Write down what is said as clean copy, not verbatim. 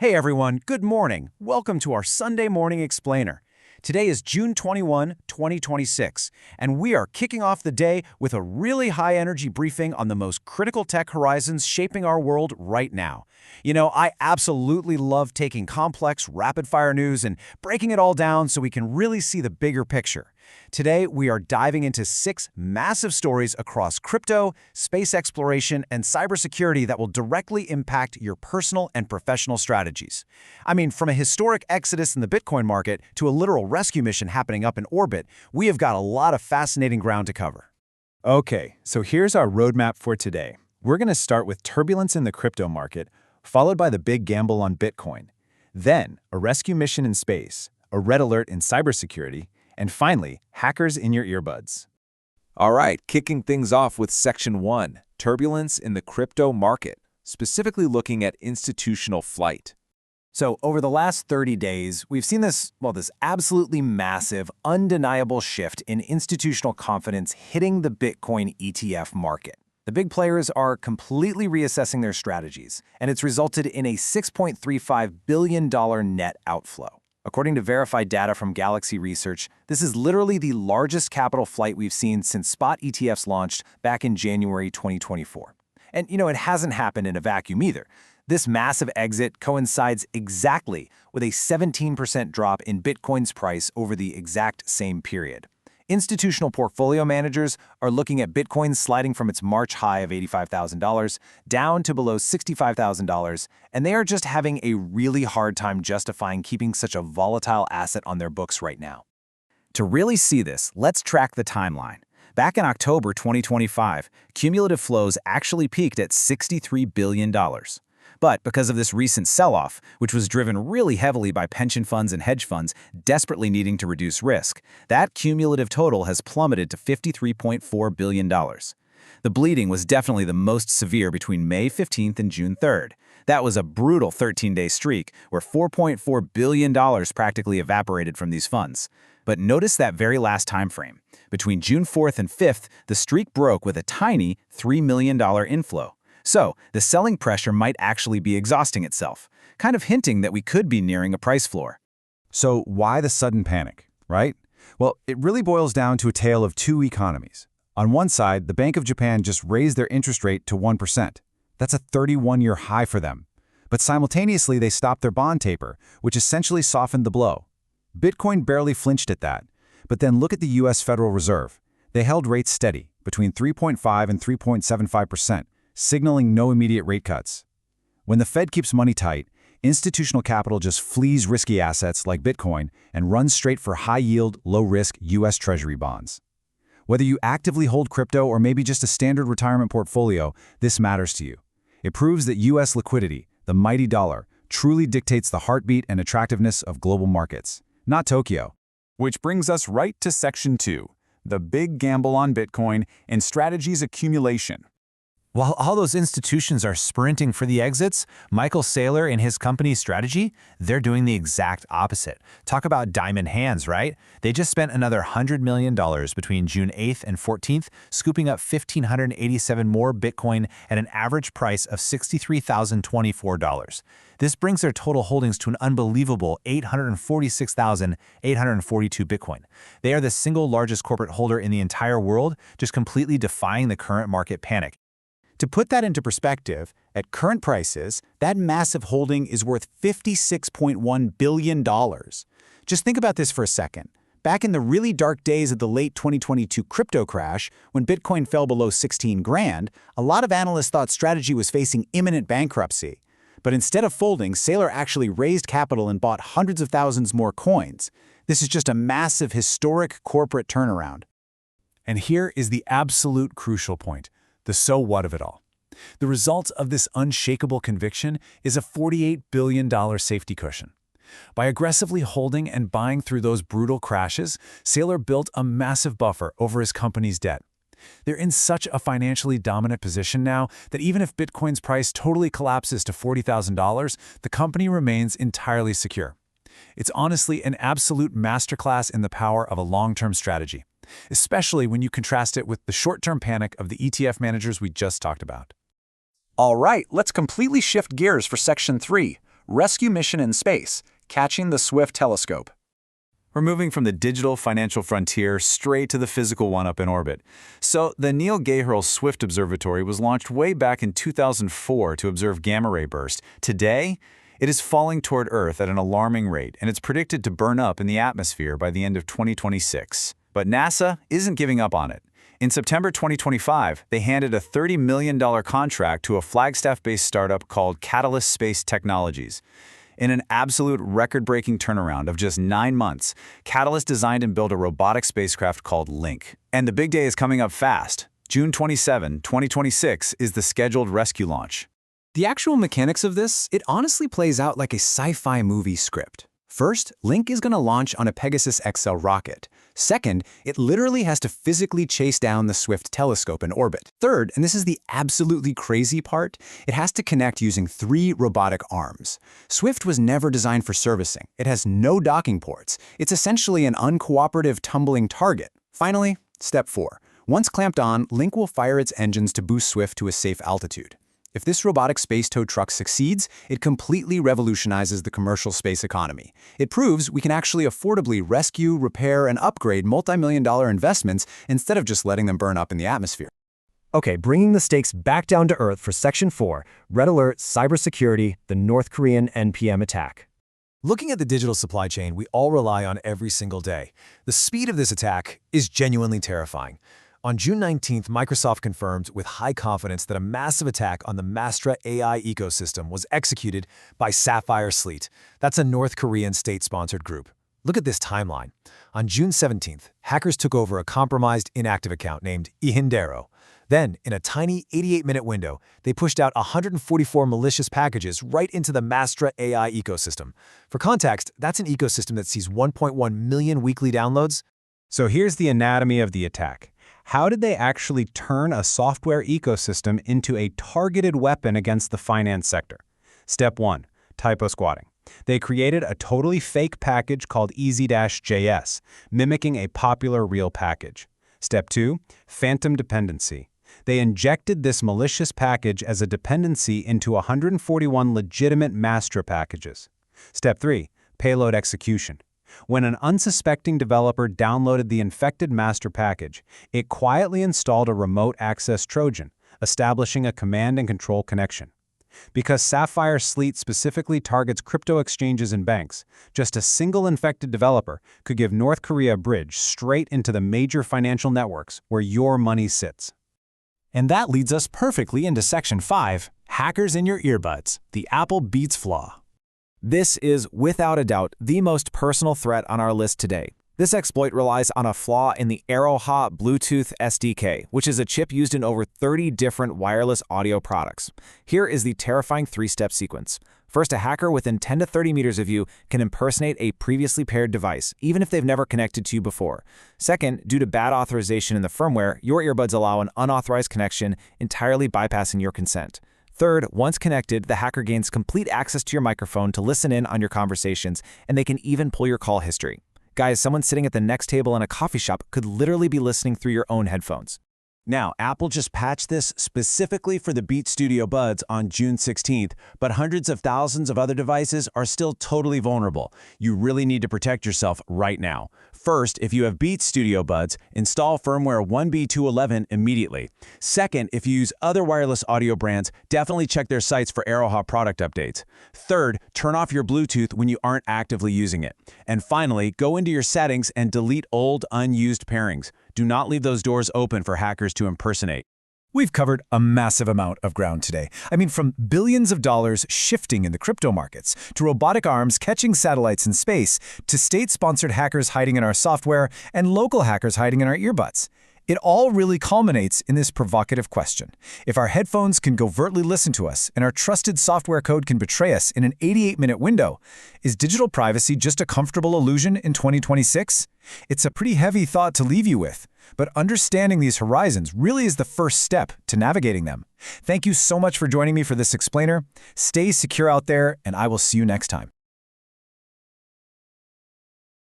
Hey everyone, good morning. Welcome to our Sunday Morning Explainer. Today is June 21, 2026, and we are kicking off the day with a really high-energy briefing on the most critical tech horizons shaping our world right now. I absolutely love taking complex, rapid-fire news and breaking it all down so we can really see the bigger picture. Today, we are diving into 6 massive stories across crypto, space exploration, and cybersecurity that will directly impact your personal and professional strategies. I mean, from a historic exodus in the Bitcoin market to a literal rescue mission happening up in orbit, we have got a lot of fascinating ground to cover. Okay, so here's our roadmap for today. We're going to start with turbulence in the crypto market, followed by the big gamble on Bitcoin. Then, a rescue mission in space, a red alert in cybersecurity, and finally, hackers in your earbuds. All right, kicking things off with Section 1, Turbulence in the Crypto Market, specifically looking at institutional flight. So over the last 30 days, we've seen this absolutely massive, undeniable shift in institutional confidence hitting the Bitcoin ETF market. The big players are completely reassessing their strategies, and it's resulted in a $6.35 billion net outflow. According to verified data from Galaxy Research, this is literally the largest capital flight we've seen since spot ETFs launched back in January 2024. And it hasn't happened in a vacuum either. This massive exit coincides exactly with a 17% drop in Bitcoin's price over the exact same period. Institutional portfolio managers are looking at Bitcoin sliding from its March high of $85,000 down to below $65,000, and they are just having a really hard time justifying keeping such a volatile asset on their books right now. To really see this, let's track the timeline. Back in October 2025, cumulative flows actually peaked at $63 billion. But because of this recent sell-off, which was driven really heavily by pension funds and hedge funds desperately needing to reduce risk, that cumulative total has plummeted to $53.4 billion. The bleeding was definitely the most severe between May 15th and June 3rd. That was a brutal 13-day streak where $4.4 billion practically evaporated from these funds. But notice that very last time frame. Between June 4th and 5th, the streak broke with a tiny $3 million inflow. So, the selling pressure might actually be exhausting itself, kind of hinting that we could be nearing a price floor. So why the sudden panic, right? Well, it really boils down to a tale of two economies. On one side, the Bank of Japan just raised their interest rate to 1%. That's a 31-year high for them. But simultaneously, they stopped their bond taper, which essentially softened the blow. Bitcoin barely flinched at that. But then look at the U.S. Federal Reserve. They held rates steady, between 3.5 and 3.75%. Signaling no immediate rate cuts. When the Fed keeps money tight, institutional capital just flees risky assets like Bitcoin and runs straight for high-yield, low-risk U.S. Treasury bonds. Whether you actively hold crypto or maybe just a standard retirement portfolio, this matters to you. It proves that U.S. liquidity, the mighty dollar, truly dictates the heartbeat and attractiveness of global markets, not Tokyo. Which brings us right to Section 2, the big gamble on Bitcoin and strategies accumulation. While all those institutions are sprinting for the exits, Michael Saylor and his company's strategy, they're doing the exact opposite. Talk about diamond hands, right? They just spent another $100 million between June 8th and 14th, scooping up 1,587 more Bitcoin at an average price of $63,024. This brings their total holdings to an unbelievable 846,842 Bitcoin. They are the single largest corporate holder in the entire world, just completely defying the current market panic. To put that into perspective, at current prices, that massive holding is worth $56.1 billion. Just think about this for a second. Back in the really dark days of the late 2022 crypto crash, when Bitcoin fell below 16 grand, a lot of analysts thought Strategy was facing imminent bankruptcy. But instead of folding, Saylor actually raised capital and bought hundreds of thousands more coins. This is just a massive historic corporate turnaround. And here is the absolute crucial point. The so what of it all. The result of this unshakable conviction is a $48 billion safety cushion. By aggressively holding and buying through those brutal crashes, Saylor built a massive buffer over his company's debt. They're in such a financially dominant position now that even if Bitcoin's price totally collapses to $40,000, the company remains entirely secure. It's honestly an absolute masterclass in the power of a long-term strategy, especially when you contrast it with the short-term panic of the ETF managers we just talked about. All right, let's completely shift gears for Section 3, rescue mission in space, catching the Swift telescope. We're moving from the digital financial frontier straight to the physical one up in orbit. So, the Neil Gehrels Swift Observatory was launched way back in 2004 to observe gamma-ray burst. Today, it is falling toward Earth at an alarming rate, and it's predicted to burn up in the atmosphere by the end of 2026. But NASA isn't giving up on it. In September 2025, they handed a $30 million contract to a Flagstaff-based startup called Catalyst Space Technologies. In an absolute record-breaking turnaround of just 9 months, Catalyst designed and built a robotic spacecraft called Link. And the big day is coming up fast. June 27, 2026 is the scheduled rescue launch. The actual mechanics of this, it honestly plays out like a sci-fi movie script. First, Link is going to launch on a Pegasus XL rocket. Second, it literally has to physically chase down the Swift telescope in orbit. Third, and this is the absolutely crazy part, it has to connect using 3 robotic arms. Swift was never designed for servicing. It has no docking ports. It's essentially an uncooperative tumbling target. Finally, step 4. Once clamped on, Link will fire its engines to boost Swift to a safe altitude. If this robotic space tow truck succeeds, it completely revolutionizes the commercial space economy. It proves we can actually affordably rescue, repair, and upgrade multi-million-dollar investments instead of just letting them burn up in the atmosphere. Okay, bringing the stakes back down to earth for Section 4, Red Alert, Cybersecurity, the North Korean NPM attack. Looking at the digital supply chain we all rely on every single day, the speed of this attack is genuinely terrifying. On June 19th, Microsoft confirmed with high confidence that a massive attack on the Mastra AI ecosystem was executed by Sapphire Sleet. That's a North Korean state-sponsored group. Look at this timeline. On June 17th, hackers took over a compromised inactive account named Ihindero. Then, in a tiny 88-minute window, they pushed out 144 malicious packages right into the Mastra AI ecosystem. For context, that's an ecosystem that sees 1.1 million weekly downloads. So here's the anatomy of the attack. How did they actually turn a software ecosystem into a targeted weapon against the finance sector? Step 1. Typo squatting. They created a totally fake package called easy-js, mimicking a popular real package. Step 2. Phantom dependency. They injected this malicious package as a dependency into 141 legitimate Mastra packages. Step 3. Payload execution. When an unsuspecting developer downloaded the infected master package, it quietly installed a remote access Trojan, establishing a command and control connection. Because Sapphire Sleet specifically targets crypto exchanges and banks, just a single infected developer could give North Korea a bridge straight into the major financial networks where your money sits. And that leads us perfectly into Section 5, Hackers in Your Earbuds, the Apple Beats Flaw. This is, without a doubt, the most personal threat on our list today. This exploit relies on a flaw in the Aeroha Bluetooth SDK, which is a chip used in over 30 different wireless audio products. Here is the terrifying 3-step sequence. First, a hacker within 10 to 30 meters of you can impersonate a previously paired device, even if they've never connected to you before. Second, due to bad authorization in the firmware, your earbuds allow an unauthorized connection, entirely bypassing your consent. Third, once connected, the hacker gains complete access to your microphone to listen in on your conversations, and they can even pull your call history. Guys, someone sitting at the next table in a coffee shop could literally be listening through your own headphones. Now, Apple just patched this specifically for the Beats Studio Buds on June 16th, but hundreds of thousands of other devices are still totally vulnerable. You really need to protect yourself right now. First, if you have Beats Studio Buds, install firmware 1B211 immediately. Second, if you use other wireless audio brands, definitely check their sites for Aeroha product updates. Third, turn off your Bluetooth when you aren't actively using it. And finally, go into your settings and delete old, unused pairings. Do not leave those doors open for hackers to impersonate. We've covered a massive amount of ground today. I mean, from billions of dollars shifting in the crypto markets, to robotic arms catching satellites in space, to state-sponsored hackers hiding in our software, and local hackers hiding in our earbuds. It all really culminates in this provocative question. If our headphones can covertly listen to us and our trusted software code can betray us in an 88-minute window, is digital privacy just a comfortable illusion in 2026? It's a pretty heavy thought to leave you with, but understanding these horizons really is the first step to navigating them. Thank you so much for joining me for this explainer. Stay secure out there, and I will see you next time.